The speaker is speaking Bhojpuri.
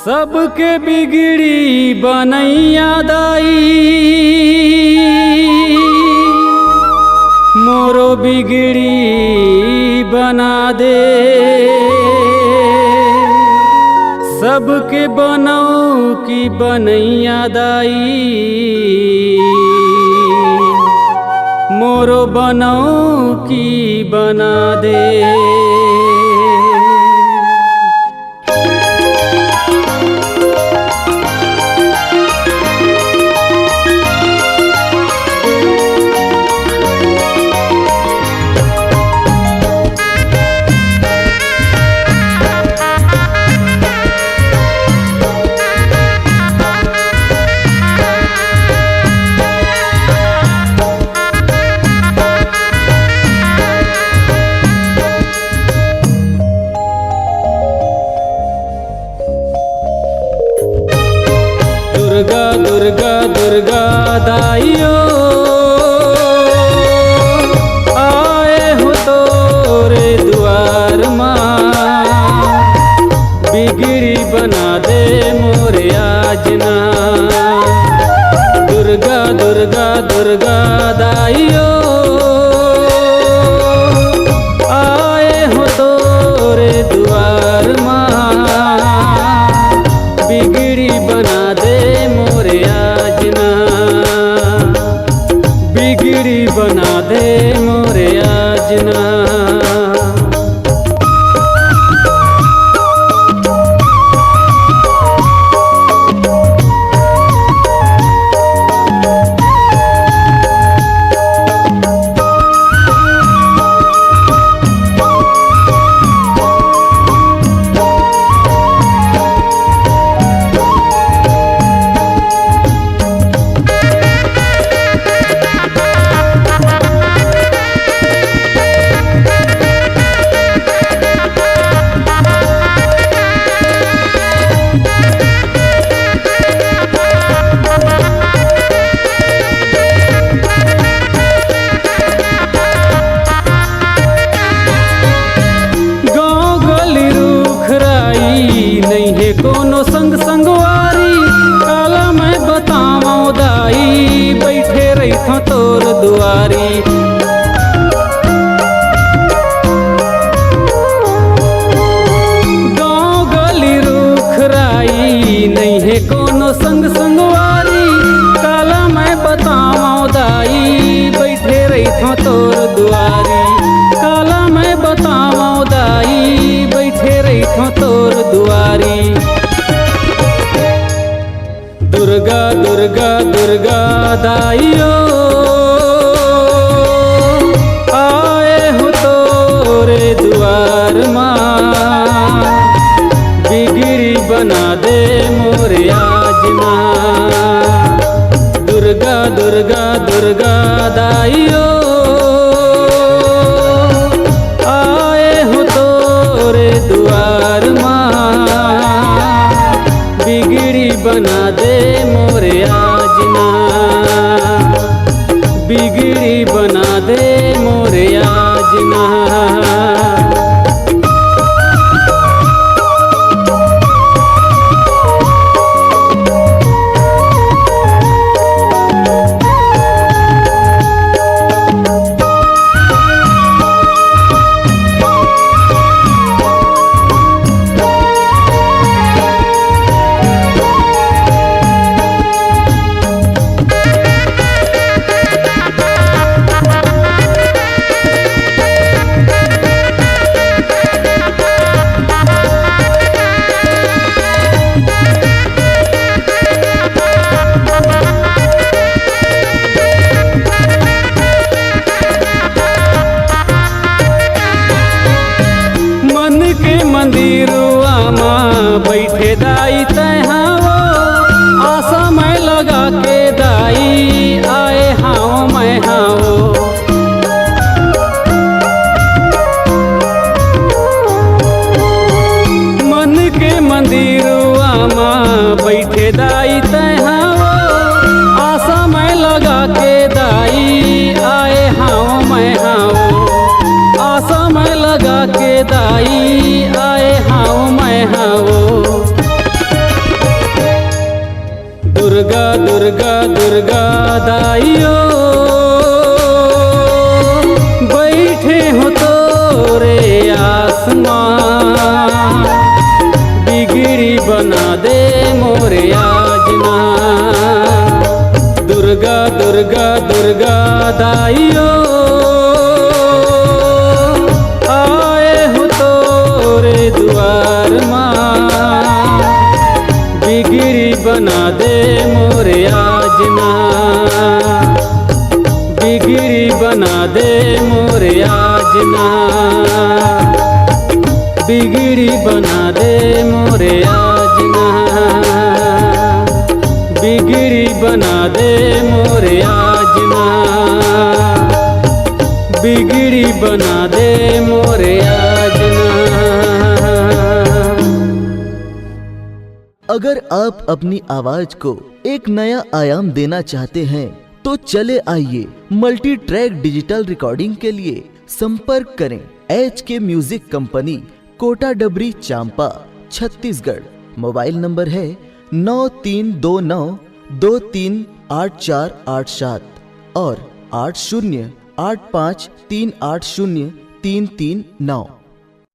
सबके बिगड़ी बनैया दाई, मोरो बिगड़ी बना दे। सबके बनौ की बनैया दाई, मोरो बनौ की बना दे। दुर्गा दुर्गा दुर्गा दाइयो आए हो तोरे द्वार माँ, बिगड़ी बना दे मोरे आजना। दुर्गा दुर्गा दुर्गा दाइयो आए हो तोरे द्वार माँ, बिगड़ी बना दे मोरे आजना, बिगड़ी बना दे मोरे आजना। कोनो संग संगवारी काला मैं बताऊं दाई, बैठे रही था तोर दुआरी। गाँव गली रुखराई नहीं है कोनो संग संगवारी, काला मैं बताऊं दाई, बैठे रही था तोर दुआरी। काला मैं बताऊं दाई, बैठे रही था तोर दुआरी। दुर्गा दुर्गा दुर्गा दाइयो आए हो तोरे द्वार माँ, बिगड़ी बना दे मोरे आजना। दुर्गा दुर्गा दुर्गा दाइयो आए हो तोरे द्वार माँ, बिगड़ी बना दे मोरे आजना, बिगड़ी बना दे मोरे आजना। मंदिरुआ माँ बैठे दाई तहाओ, आशा मैं लगा के दाई आए हाओ मैं हाओ। मन के मंदिरुआ माँ बैठे दाई तहाओ, आशा मैं लगा के दाई आए हाओ मैं हाओ। आशा मैं लगा के दाई आए हाओ मैं हाओ। दुर्गा दुर्गा दाइयो बैठे हो तोरे आसमां, बिगड़ी बना दे मोरे आजना। दुर्गा दुर्गा दुर्गा दाइयो आए हो तोरे द्वार माँ, बिगड़ी बना दे मोरे आजना, बिगड़ी बना दे मोरे आजना, बिगड़ी बना दे मोरे आजना, बिगड़ी बना दे मोरे आजना, बिगड़ी बना दे मोरे आजना। अगर आप अपनी आवाज को एक नया आयाम देना चाहते हैं तो चले आइए मल्टी ट्रैक डिजिटल रिकॉर्डिंग के लिए संपर्क करें HK म्यूजिक कंपनी, कोटा डबरी, चांपा, छत्तीसगढ़। मोबाइल नंबर है 9329238487 और 8085380339।